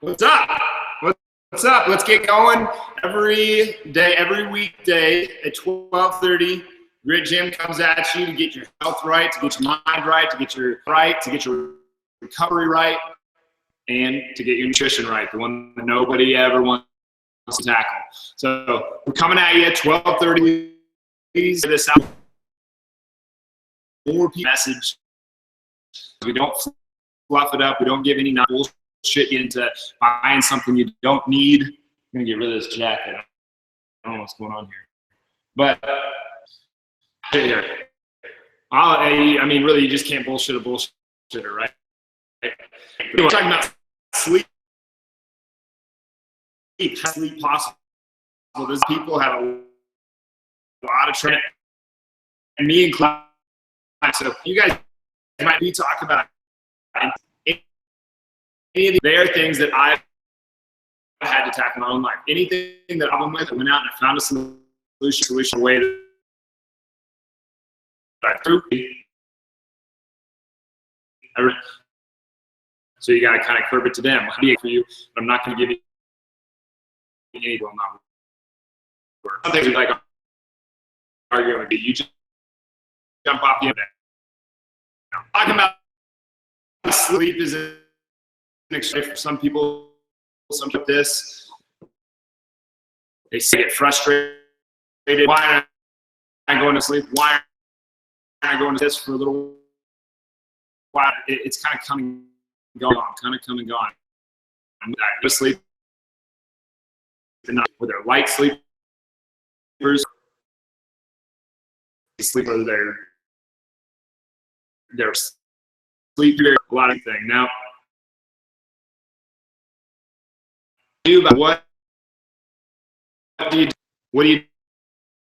What's up? What's up? Let's get going every day, every weekday at 12:30. Grit Gym comes at you to get your health right, to get your mind right, to get your recovery right, and to get your nutrition right, the one that nobody ever wants to tackle. So we're coming at you at 12:30. This out. More message. We don't fluff it up. We don't give any bullshit into buying something you don't need. I'm gonna get rid of this jacket. I don't know what's going on here, but here. I mean, really, you just can't bullshit a bullshitter, right? We're talking about sleep. Sleep possible. Those people have a lot of training, and me included. So you guys might be talking about any of they are things that I've had to tackle in my own life. Anything that I went out and I found a solution way that I threw. So you got to kind of curb it to them. For you, but I'm not going to give you any. Will not work. Some things are like arguing with you. You just jump off the internet. Talking about sleep is an extreme for some people. Some of this, they get frustrated. Why am I going to sleep? Why am I going to this for a little while? It's kind of coming and going. I'm going to sleep. With their light sleepers, sleepers, their sleep, a lot of things. Now, what do you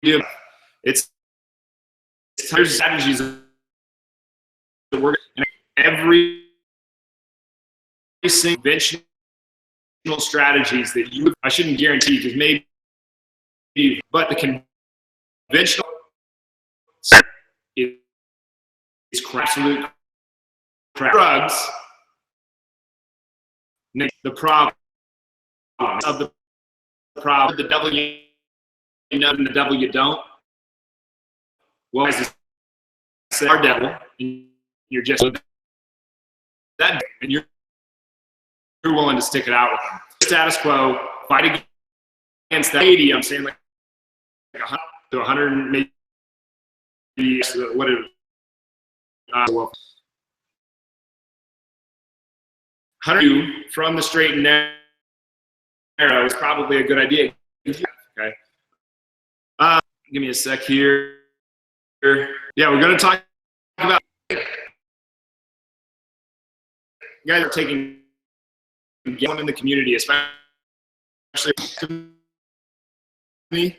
do? It's strategies that work in every single conventional strategies that I shouldn't guarantee because maybe, but the conventional is absolute crap. Drugs, the problem of the problem, the devil you know and the devil you don't. Well, as I said, our devil, and you're just that, and you're willing to stick it out with them. Status quo, fight against that 80. I'm saying like 100 to 100, maybe what it. Well, 100 from the straight and narrow is probably a good idea. Okay. Give me a sec here. Yeah, we're going to talk about you guys are taking going in the community, especially that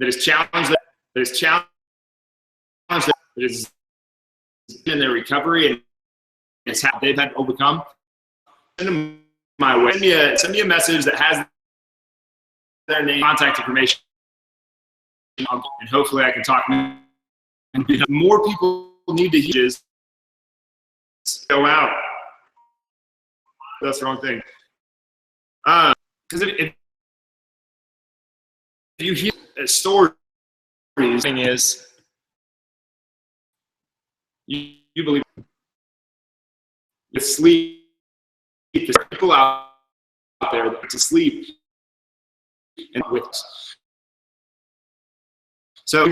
is challenged, that is in their recovery and it's how they've had to overcome. Send them my way. Send me a message that has their name, contact information, and hopefully I can talk. And more people need to hear this. Go out. That's the wrong thing. Because if you hear a story, the thing is, you believe with sleep. There's people out there that to sleep and with us. So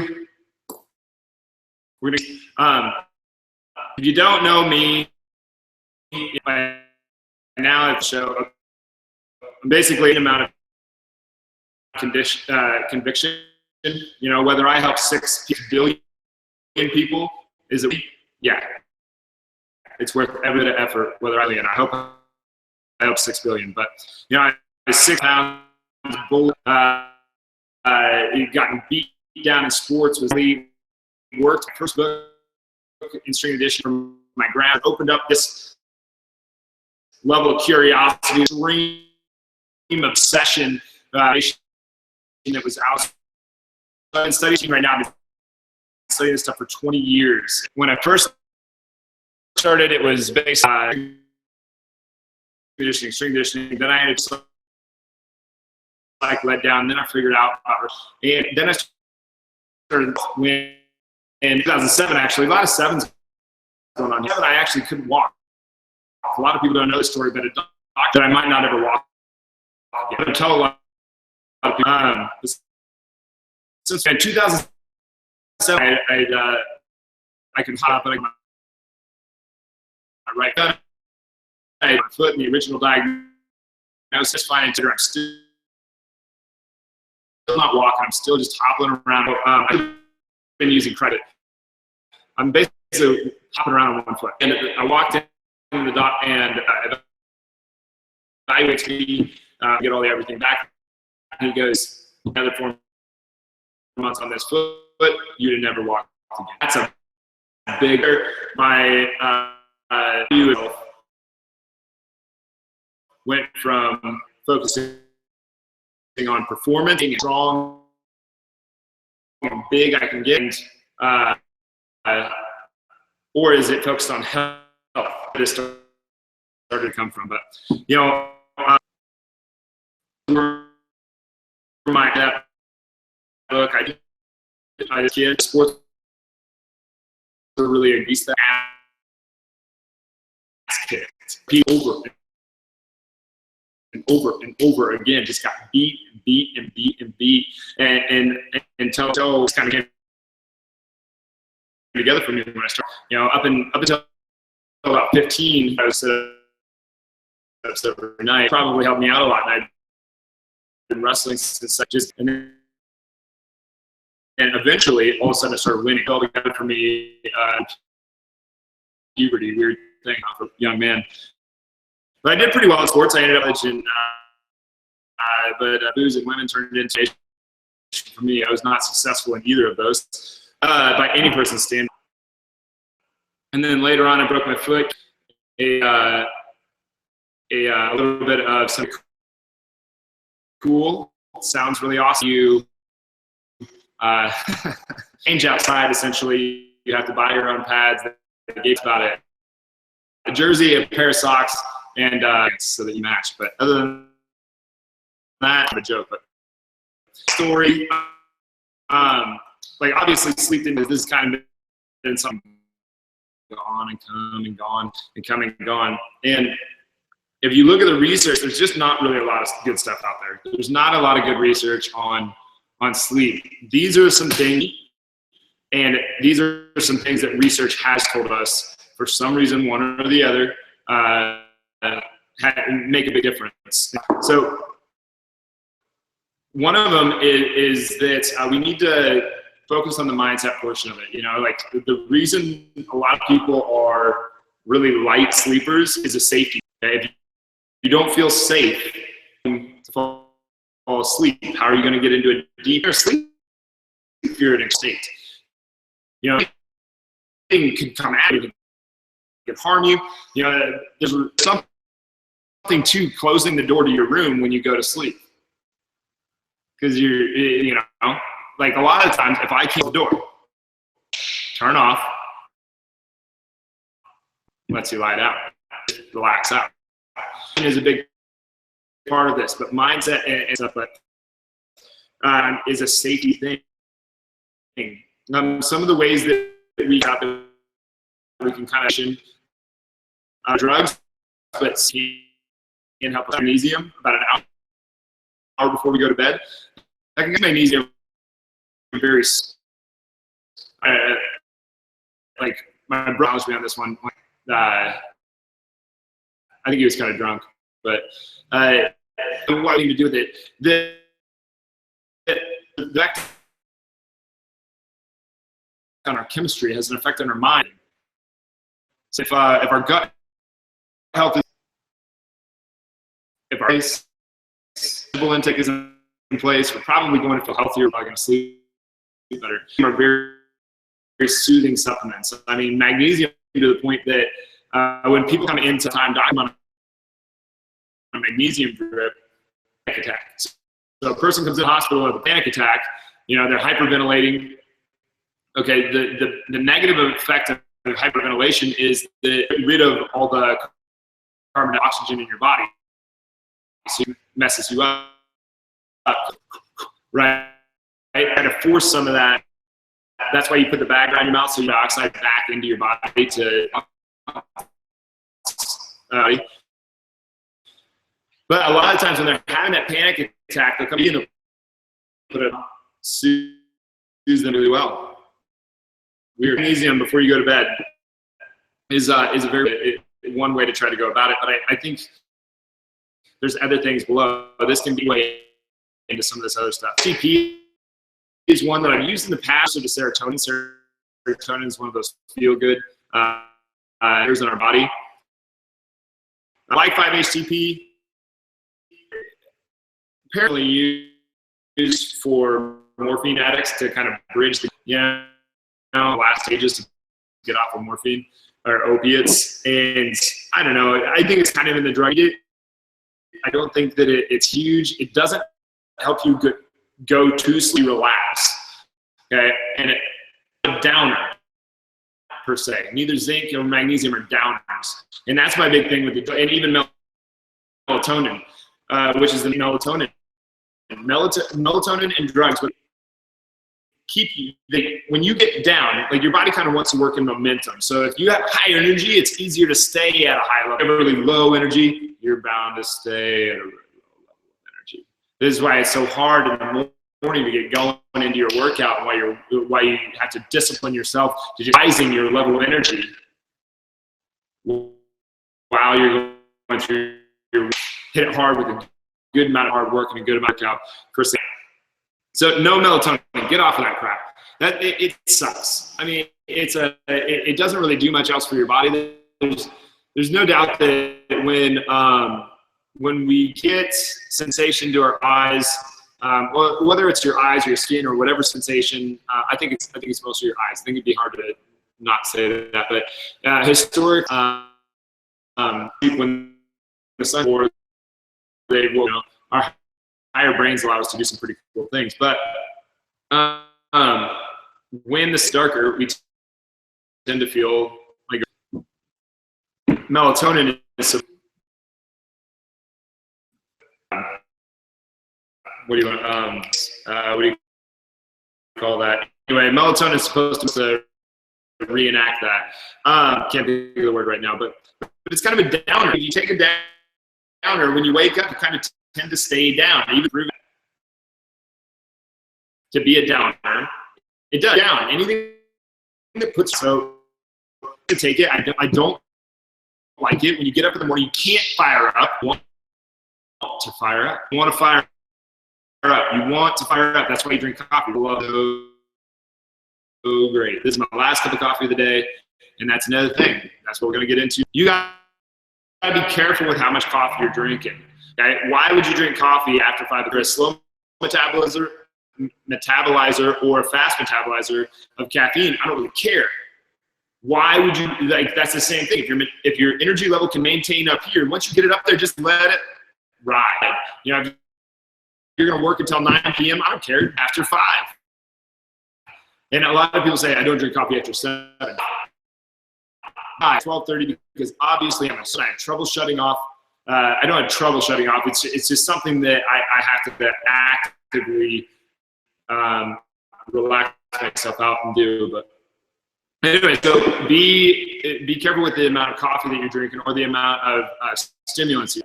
we're gonna. If you don't know me, now at the show, I'm basically an amount of conviction. You know, whether I help 6 billion people, is it? Yeah, it's worth every bit of effort. Whether I hope 6 billion, but you know, I 6 pounds bull. He gotten beat down in sports. Was really worked. First book in string edition from my grad opened up this level of curiosity, extreme obsession that was out. I've been studying right now. I've been studying this stuff for 20 years. When I first started, it was based on conditioning. Then I had to like let down. Then I figured out, and then I started when in 2007. Actually, a lot of sevens going on here. I actually couldn't walk. A lot of people don't know this story, but a doctor that I might not ever walk again. I tell a lot of people. Since in 2007, I could hop, but my right foot, my foot in the original diagnosis, fine. I'm still not walking. I'm still just hopping around. I've been using credit. I'm basically hopping around on one foot. And I walked in the doc and evaluates me, get all the everything back. And he goes, another 4 months on this foot, you'd have never walked again. That's a bigger, my view of went from focusing on performance, being strong and big I can get, or is it focused on health? This started to come from, but you know, my that book, I just kid sports are really against that ass kicked. People over again, just got beat and until it's kind of came together for me when I started. You know, up until about 15, I was every night. Probably helped me out a lot. And I've been wrestling since and eventually, all of a sudden, I started winning. It all together for me. Puberty, weird thing for a young man. But I did pretty well in sports. I ended up in, but booze and women turned into for me. I was not successful in either of those by any person's standard. And then later on, I broke my foot. A little bit of some cool. Sounds really awesome. You change outside. Essentially, you have to buy your own pads. They gave about a jersey, a pair of socks, and so that you match. But other than that, a joke. But story, like obviously, sleep in this kind of been something gone and come and gone and coming and gone. And if you look at the research, there's just not really a lot of good stuff out there. There's not a lot of good research on sleep. These are some things, and these are some things that research has told us for some reason, one or the other, make a big difference. So one of them is that we need to focus on the mindset portion of it. You know, like the reason a lot of people are really light sleepers is a safety. Okay? If you don't feel safe to fall asleep, how are you going to get into a deeper sleep if you're in a state? You know, anything could come at you, it could harm you. You know, there's something to closing the door to your room when you go to sleep. Because you know, like a lot of times, if I keep the door, turn off, lets you lie down, relax out. Is a big part of this, but mindset and stuff like is a safety thing. Some of the ways that we can kind of drugs, but can help with magnesium about an hour before we go to bed. I can get magnesium very like my brother was me on this one. I think he was kind of drunk, but what thing to do with it? The effect on our chemistry has an effect on our mind. So if our gut health is, if our visual intake is in place, we're probably going to feel healthier. We're probably going to sleep better. Are very, very soothing supplements. I mean, magnesium to the point that when people come into time doctor on a magnesium drip, panic attack. So a person comes in the hospital with a panic attack. You know, they're hyperventilating. Okay, the negative effect of hyperventilation is that get rid of all the carbon dioxide oxygen in your body, so it messes you up, right? Try to force some of that. That's why you put the bag around your mouth, so your dioxide back into your body to. But a lot of times when they're having that panic attack, they'll come in and put it soothe them really well. Magnesium before you go to bed is a very one way to try to go about it. But I think there's other things below. This can be way into some of this other stuff. CP is one that I've used in the past. So the serotonin. Serotonin is one of those feel good areas in our body. I like 5-HTP. Apparently used for morphine addicts to kind of bridge the last stages to get off of morphine or opiates. And I don't know, I think it's kind of in the drug. I don't think that it's huge. It doesn't help you go to sleep, relax. Okay, and a downer per se. Neither zinc or magnesium are downers, and that's my big thing with and even melatonin, which is the melatonin. Melatonin and drugs, but keep you. When you get down, like your body kind of wants to work in momentum. So if you have high energy, it's easier to stay at a high level. If you have really low energy, you're bound to stay at a really low level of energy. This is why it's so hard in the morning to get going into your workout, and why you have to discipline yourself to just rising your level of energy while you're going through your hit it hard with a good amount of hard work and a good amount of workout per se. So no melatonin, get off of that crap. It sucks. I mean, it doesn't really do much else for your body. There's no doubt that when we get sensation to our eyes, whether it's your eyes or your skin or whatever sensation, I think it's mostly your eyes. I think it'd be hard to not say that, but historically, when the sun or they will, our higher brains allow us to do some pretty cool things. But when it's darker, we tend to feel like melatonin is what do you call that? Anyway, melatonin is supposed to reenact that. Can't think of the word right now, but it's kind of a downer. If you take a downer, when you wake up, you kind of tend to stay down. Even to be a downer, it does down. Anything that puts to take it. I don't like it when you get up in the morning. You can't fire up. You want to fire up. You want to fire up. You want to fire up. That's why you drink coffee. Oh, great. This is my last cup of coffee of the day, and that's another thing. That's what we're going to get into. You got to be careful with how much coffee you're drinking. Okay? Why would you drink coffee after 5 o'clock? A slow metabolizer or a fast metabolizer of caffeine. I don't really care. Why would you, like, that's the same thing. If your energy level can maintain up here, once you get it up there, just let it ride. You know, if you're going to work until 9 p.m., I don't care, after 5. And a lot of people say, I don't drink coffee after 7. 12:30, because obviously I have trouble shutting off. I don't have trouble shutting off. It's just something that I have to actively relax myself out and do. But anyway, so be careful with the amount of coffee that you're drinking or the amount of stimulants.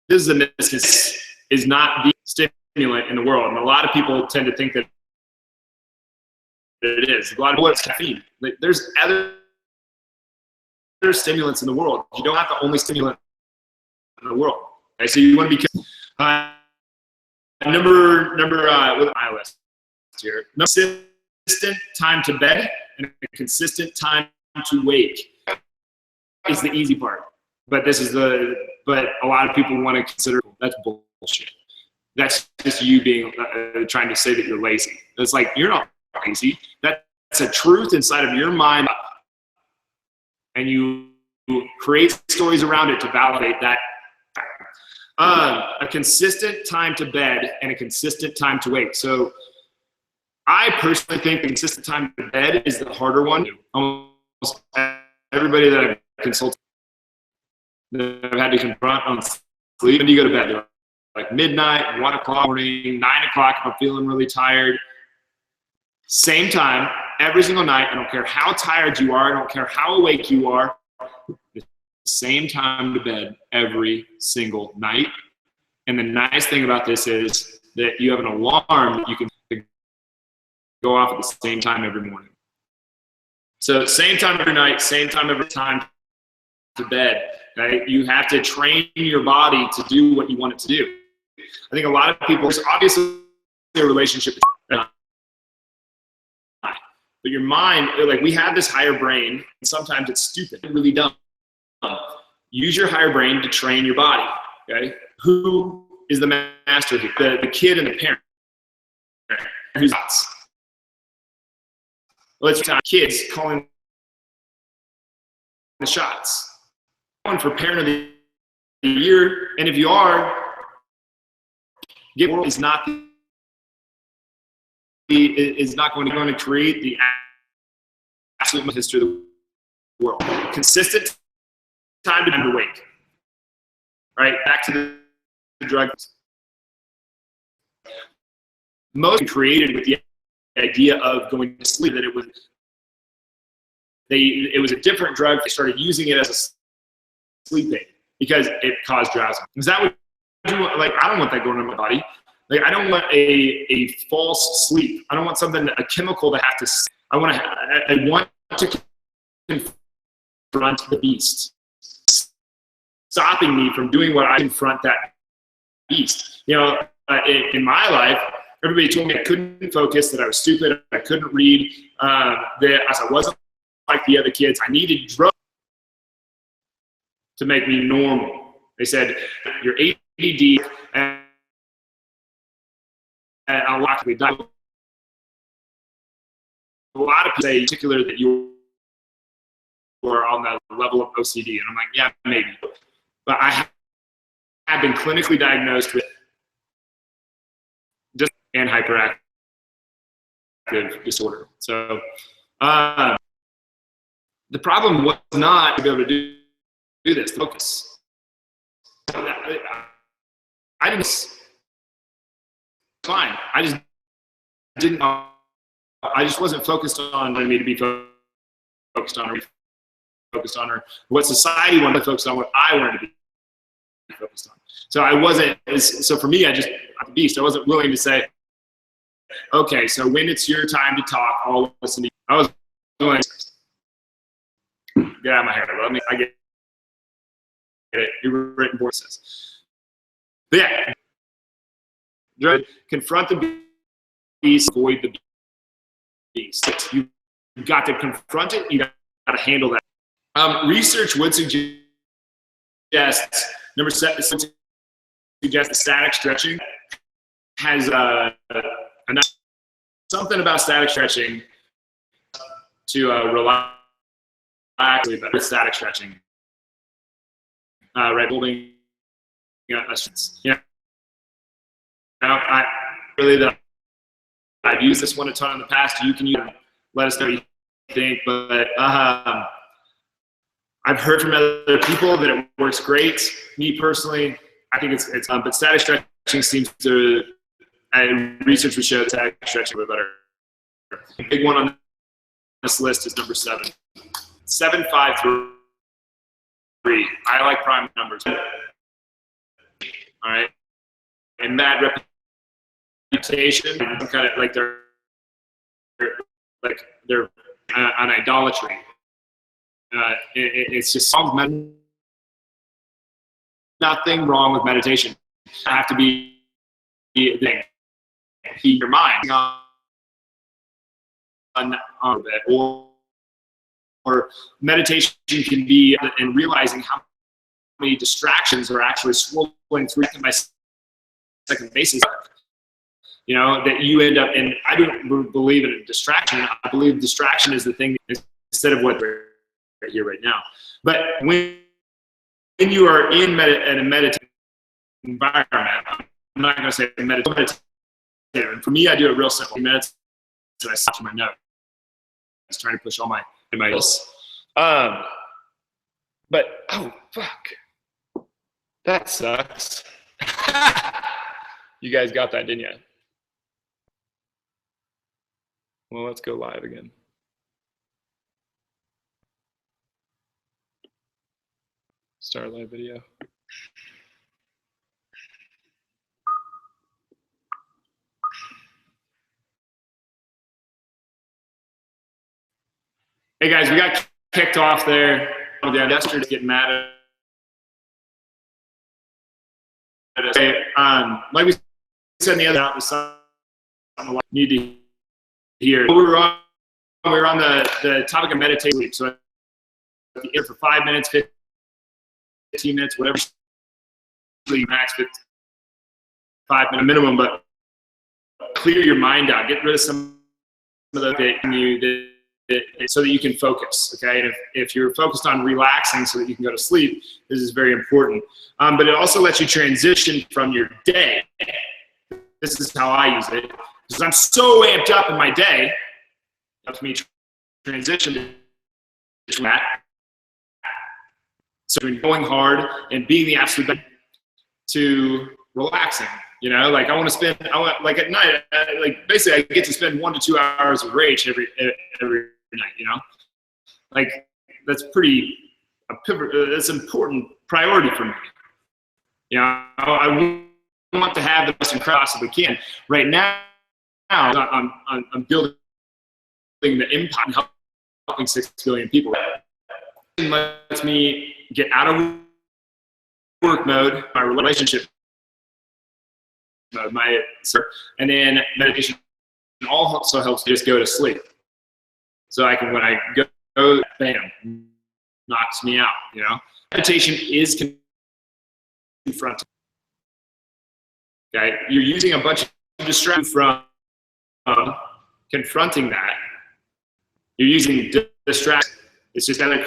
This is a meniscus is not the stimulant in the world, and a lot of people tend to think that it is. A lot of people, it's caffeine. Like, there's other stimulants in the world. You don't have the only stimulant in the world. Okay, so you want to be careful. Number with my list here. Consistent time to bed and a consistent time to wake is the easy part. But but a lot of people want to consider that's bullshit. That's just you being trying to say that you're lazy. It's like, you're not lazy. That's a truth inside of your mind, and you create stories around it to validate that. A consistent time to bed and a consistent time to wake. So I personally think the consistent time to bed is the harder one. Almost everybody that I've consulted, that I've had to confront on sleep. When do you go to bed? Like midnight, 1 o'clock morning, 9 o'clock if I'm feeling really tired. Same time, every single night. I don't care how tired you are. I don't care how awake you are. The same time to bed every single night. And the nice thing about this is that you have an alarm that you can go off at the same time every morning. So same time every night, same time every time to bed. Okay? You have to train your body to do what you want it to do. I think a lot of people, there's obviously a relationship, but your mind, like we have this higher brain, and sometimes it's stupid, really dumb. Use your higher brain to train your body. Okay? Who is the master here? The kid and the parent. Who's nuts? Let's talk kids calling the shots. One for parent of the year, and if you are, is not going to create the absolute history of the world. Consistent time to wake. Right, back to the drugs. Most created with the idea of going to sleep, that it was a different drug. They started using it as a sleep aid because it caused drowsiness. Is that what you want? Like, I don't want that going in my body. Like, I don't want a false sleep. I don't want something, a chemical to have to. I want to confront the beast, stopping me from doing what I confront that beast. You know, in my life, everybody told me I couldn't focus, that I was stupid, I couldn't read, that I wasn't like the other kids. I needed drugs to make me normal. They said, you're ADD, and I'll likely die. A lot of people say, in particular, that you are on the level of OCD. And I'm like, yeah, maybe. But I have been clinically diagnosed with and hyperactive disorder. So the problem was not to be able to do this, focus. I didn't, fine. I just wasn't focused on what I needed to be focused on, or what society wanted to focus on, what I wanted to be focused on. So I wasn't, so for me, I'm the beast. I wasn't willing to say, okay, so when it's your time to talk, I'll listen to you. I was willing to get out of my hair. I get it. You're written voices. But yeah, confront the beast, avoid the beast. You've got to confront it. You got to handle that. Research would suggest, number 7, suggests that static stretching has something about static stretching to relax better with static stretching. Right, holding a stance. Yeah. I've used this one a ton in the past. You can use it. Let us know what you think. But I've heard from other people that it works great. Me personally, I think it's but static stretching seems to, research would show that static stretching would be better. The big one on this list is number 7. 753. I like prime numbers. All right. And bad reputation, kind of like they're on idolatry. It's just nothing wrong with meditation. You have to be the thing. Keep your mind on it, or meditation can be in realizing how many distractions are actually swirling through my second basis. You know, that you end up, and I don't believe in a distraction. I believe distraction is the thing instead of what we're here right now. But when you are in a meditative environment, I'm not going to say meditative. And for me, I do it real simple. Meditate, and I stop to my nose. I was trying to push all my else. But oh fuck! That sucks. You guys got that, didn't you? Well, let's go live again. Start live video. Hey guys, we got kicked off there. Yesterday, getting mad at us. Like we said in the other out, something you need to hear. We were on the topic of meditation. So for 5 minutes, 15 minutes, whatever, max 5 minute minimum, but clear your mind out. Get rid of some of the things so that you can focus, okay? And if you're focused on relaxing so that you can go to sleep, this is very important. But it also lets you transition from your day. This is how I use it. Because I'm so amped up in my day, it helps me transition to that. So when going hard and being the absolute best to relaxing, you know, like like at night, like basically I get to spend 1 to 2 hours of rage every night, you know, like that's that's an important priority for me. You know, I want to have the best incredible possibly can. Right now, I'm building the impact and helping 6 billion people. It lets me get out of work mode, my relationship mode, and then meditation also helps me just go to sleep. So I can, when I go, bam, knocks me out, you know? Meditation is confronting. Okay, you're using a bunch of distractions from confronting that. You're using distraction. It's just other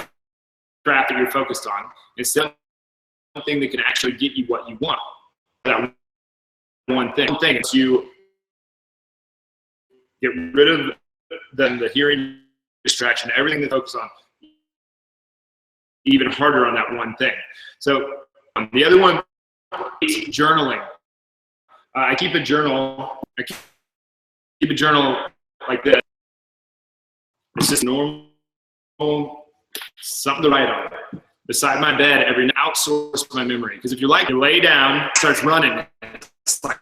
crap that you're focused on. Instead of something that can actually get you what you want. That one thing is you get rid of the hearing distraction, everything that focuses on even harder on that one thing. So the other one is journaling. I keep a journal. I keep a journal like this. It's just normal, something to write on. Beside my bed every night, outsource my memory. Because if you lay down, it starts running. It's like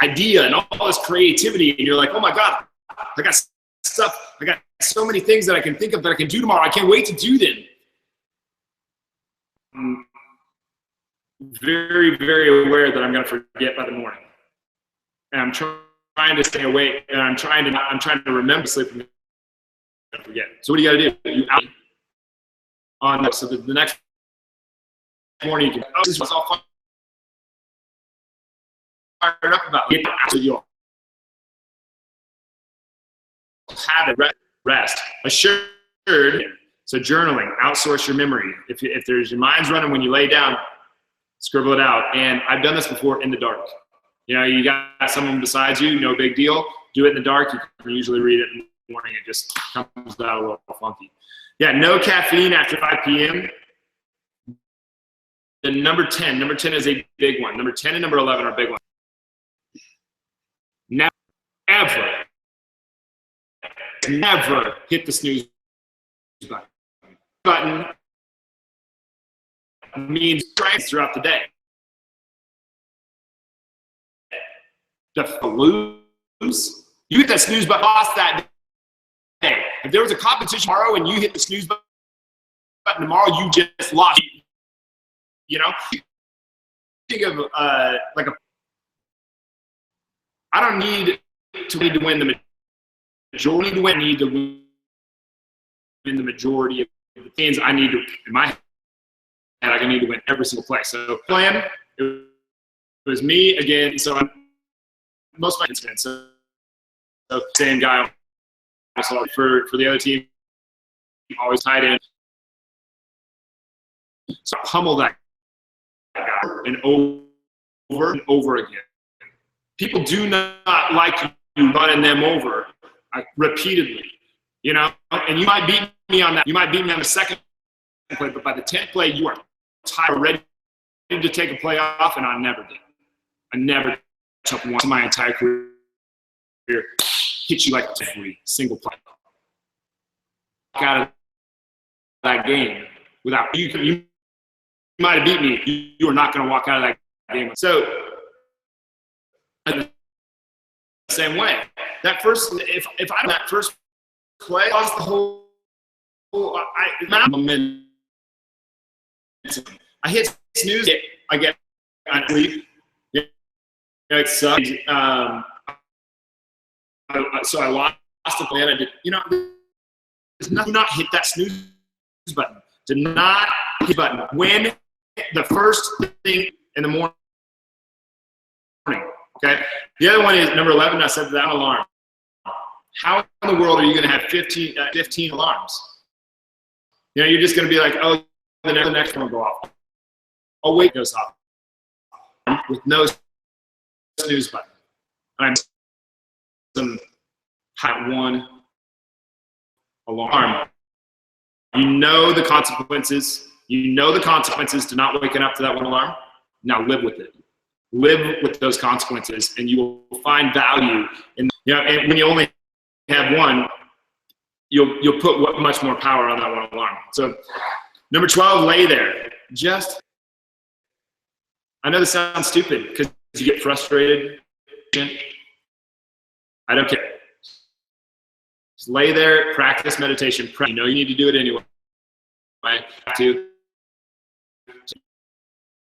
idea and all this creativity, and you're like, oh my God, I got stuff. I got so many things that I can think of that I can do tomorrow. I can't wait to do them. I'm very, very aware that I'm going to forget by the morning. And I'm trying to stay awake, and I'm trying to remember sleeping and forget. So what do you got to do? You out on that, so that the next morning you can, oh, this was all fired up about it. So you'll have it rest assured. So journaling, outsource your memory. If there's your mind's running when you lay down, scribble it out. And I've done this before in the dark. You know, you got someone beside you, no big deal. Do it in the dark. You can usually read it in the morning. It just comes out a little funky. Yeah, no caffeine after 5 p.m. Then number 10 is a big one. Number 10 and number 11 are big ones. Never hit the snooze button means strength throughout the day. To lose, you hit that snooze button, lost that day. If there was a competition tomorrow and you hit the snooze button tomorrow, you just lost. You know, think of like a. I don't need to win the majority. I need to win the majority of the things. I need to, in my head, I need to win every single play. So plan. It was me again. So most of my incidents. So same guy. For the other team, always tied in. So pummel that guy and over and over again. People do not like you running them over repeatedly, you know. And you might beat me on that. You might beat me on the second play, but by the 10th play, you are tired, ready to take a play off, and I never did. I never took one in my entire career. Hit you like every single play. Walk out of that game without you might have beat me. You are not going to walk out of that game. So the same way. That first, if I that first play, I lost the whole. I hit snooze. I sleep. It sucks. So I lost the play. I did. Do not hit that snooze button. Do not hit the button when the first thing in the morning. Okay. The other one is number 11. I said that alarm. How in the world are you going to have 15 alarms? You're just going to be like, oh, the next one will go off. Oh, wait, goes off with no snooze button. I'm some hot one alarm. You know the consequences. You know the consequences to not waking up to that one alarm. Now live with it. Live with those consequences, and you will find value in. And when you only have one, you'll put much more power on that one alarm. So, number 12, lay there. I know this sounds stupid because you get frustrated. I don't care. Just lay there, practice meditation. You know you need to do it anyway.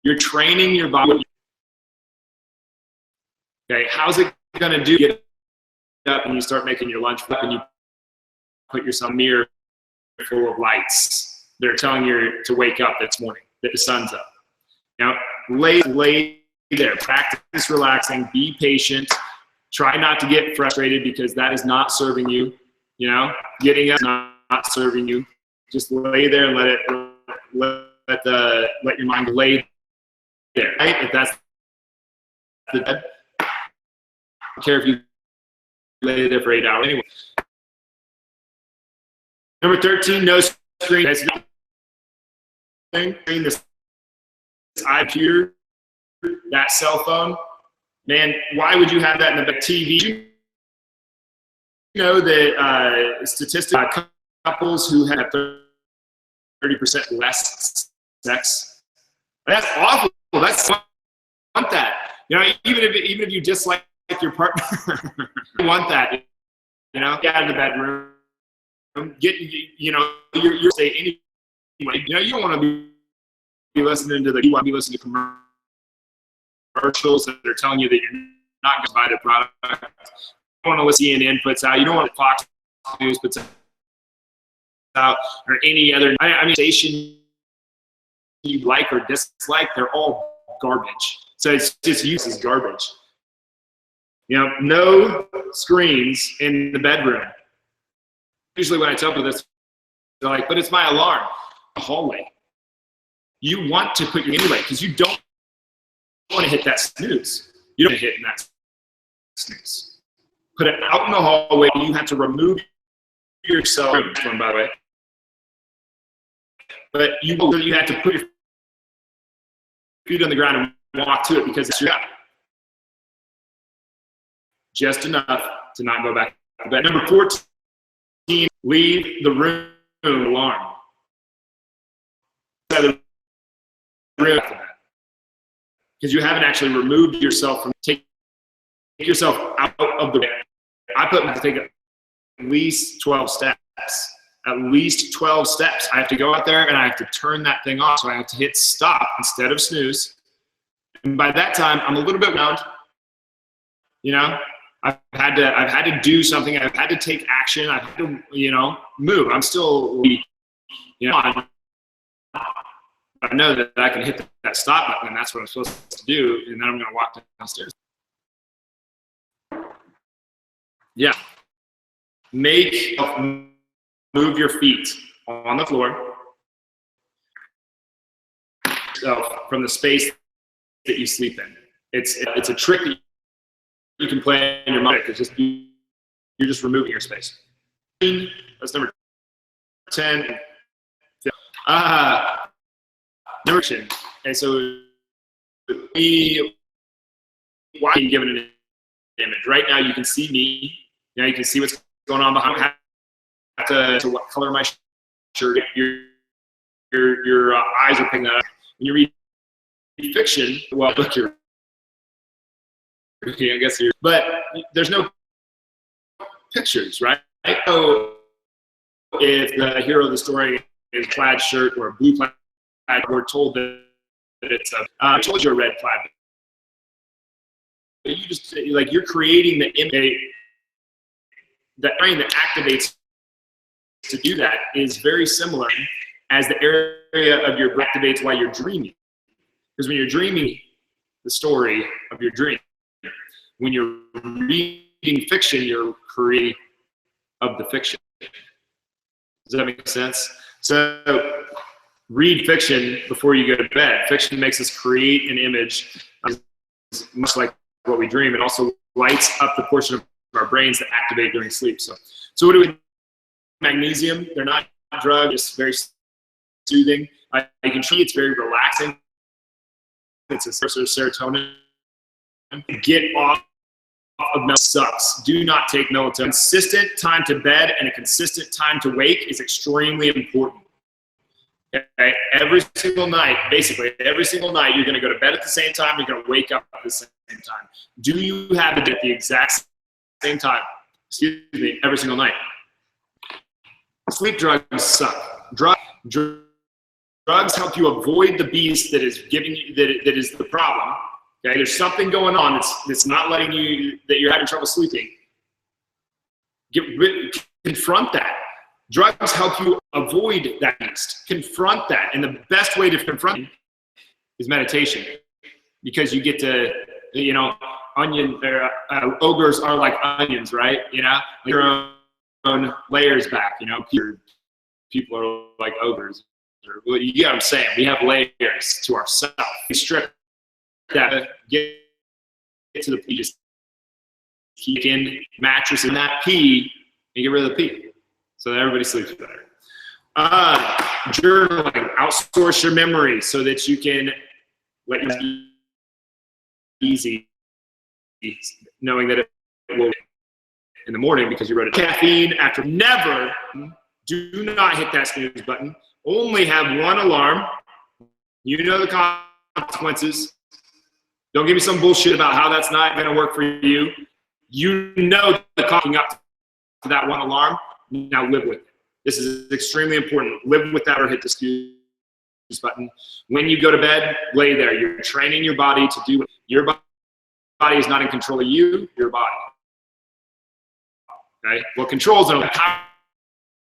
You're training your body. Okay, how's it going to do? Get up and you start making your lunch and you put yourself in a mirror full of lights. They're telling you to wake up this morning, that the sun's up. Lay there, practice relaxing, be patient. Try not to get frustrated because that is not serving you. Getting up is not serving you. Just lay there and let your mind lay there. Right? If that's the bed, I don't care if you lay there for 8 hours anyway. Number 13, no screen. This iPad, that cell phone. Man, why would you have that in the TV? You know that statistic couples who have 30% less sex. That's awful. That's want that. Even if you dislike your partner, you want that. Get out of the bedroom. You're say anyway. You don't want to be listening to you want to be listening to commercials that are telling you that you're not going to buy the product. You don't want to listen to CNN puts out. You don't want to Fox News puts out or any other station you like or dislike. They're all garbage. So it's just used as garbage. No screens in the bedroom. Usually when I tell people this, they're like, but it's my alarm. The hallway. You want to put your anyway because you don't want to hit that snooze. You don't want to hit that snooze. Put it out in the hallway. You have to remove yourself. One, by the way. But you have to put your feet on the ground and walk to it because it's your job. Just enough to not go back to bed. Number 14. Leave the room alarm. Because you haven't actually removed yourself from take yourself out of the bed. I put to take at least 12 steps. At least 12 steps. I have to go out there and I have to turn that thing off. So I have to hit stop instead of snooze. And by that time, I'm a little bit wound. I've had to do something. I've had to take action. I've had to, move. I'm still, I know that I can hit that stop button, and that's what I'm supposed to do, and then I'm going to walk downstairs. Yeah. Move your feet on the floor from the space that you sleep in. It's a trick that you can play in your mind. It's just you're just removing your space. That's number 10. Number 10. And so why are you given an image? Right now you can see me. Now you can see what's going on behind me. To what color my shirt. Your eyes are picking that up. When you read fiction, well, look, I guess but there's no pictures, right? So if the hero of the story is a plaid shirt or a blue plaid, we're told that it's I told you a red plaid. But you just, like, you're creating the image. The brain that activates to do that is very similar as the area of your brain activates while you're dreaming. Because when you're dreaming the story of your dream, when you're reading fiction, you're creating of the fiction. Does that make sense? So read fiction before you go to bed. Fiction makes us create an image, much like what we dream. It also lights up the portion of our brains that activate during sleep. So what do we? Magnesium, they're not drugs, it's very soothing. You can see it's very relaxing. It's a source of serotonin. Get off of melatonin sucks. Do not take melatonin. Consistent time to bed and a consistent time to wake is extremely important. Okay? Every single night, basically, every single night, you're going to go to bed at the same time, you're going to wake up at the same time. Do you have it at the exact same time? Excuse me, every single night. Sleep drugs suck. Drugs help you avoid the beast that is giving you, that is the problem. Okay, there's something going on that's not letting you, that you're having trouble sleeping. Confront that. Drugs help you avoid that beast. Confront that, and the best way to confront it is meditation, because you get to, ogres are like onions, right? Your own layers back. People are like ogres. You get what I'm saying? We have layers to ourselves. We strip that, get to the pee, just keep in mattress in that pee and get rid of the pee, so that everybody sleeps better. Journaling, outsource your memory so that you can let your easy, knowing that it will in the morning because you wrote it. Caffeine after. Never, do not hit that snooze button. Only have one alarm. You know the consequences. Don't give me some bullshit about how that's not going to work for you. You know the clocking up to that one alarm. Now live with it. This is extremely important. Live with that or hit the snooze button. When you go to bed, lay there. You're training your body to do it. Your body is not in control of you, your body. Okay? What controls it? Power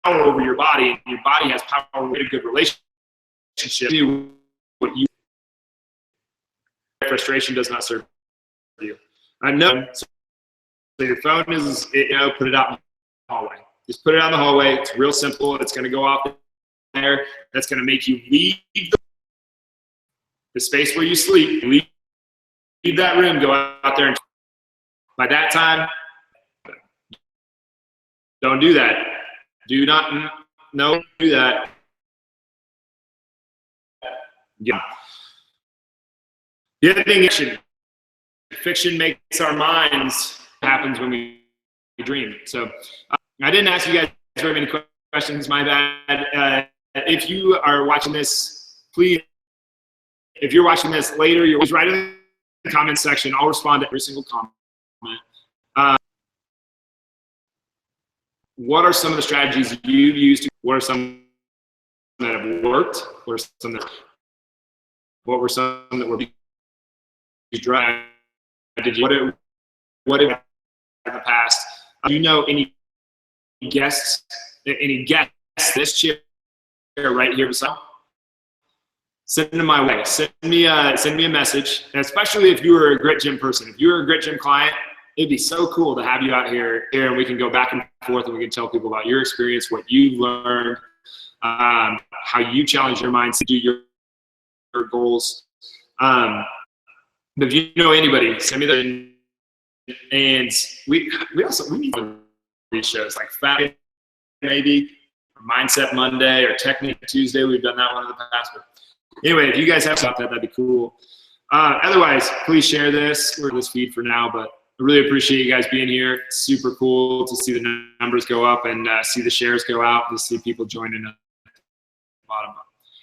over your body. Your body has power over a good relationship. Do what you. Frustration does not serve you. I know. So your phone is, put it out in the hallway. Just put it out in the hallway. It's real simple. It's going to go off there. That's going to make you leave the space where you sleep. Leave that room. Go out there. And by that time, don't do that. Do not. No, do that. Yeah. Getting action. Fiction makes our minds happens when we dream. So I didn't ask you guys very many questions. My bad. If you are watching this, please, if you're watching this later, you're always write in the comment section. I'll respond to every single comment. What are some of the strategies you've used? What are some that have worked? What were some that were dry? What in the past? Do you know any guests this chair right here beside? Send them my way. Send me a message, and especially if you were a Grit Gym person. If you were a Grit Gym client, it'd be so cool to have you out here, and we can go back and forth, and we can tell people about your experience, what you've learned, how you challenge your mind to do your goals. If you know anybody, send me that. And we need these shows like Fat maybe, or Mindset Monday, or Technique Tuesday. We've done that one in the past. But anyway, if you guys have something, that'd be cool. Otherwise, please share this. We're this feed for now, but I really appreciate you guys being here. It's super cool to see the numbers go up and see the shares go out, to see people joining at the bottom,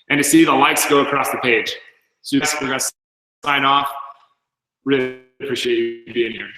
and to see the likes go across the page. So we're gonna sign off. Really appreciate you being here.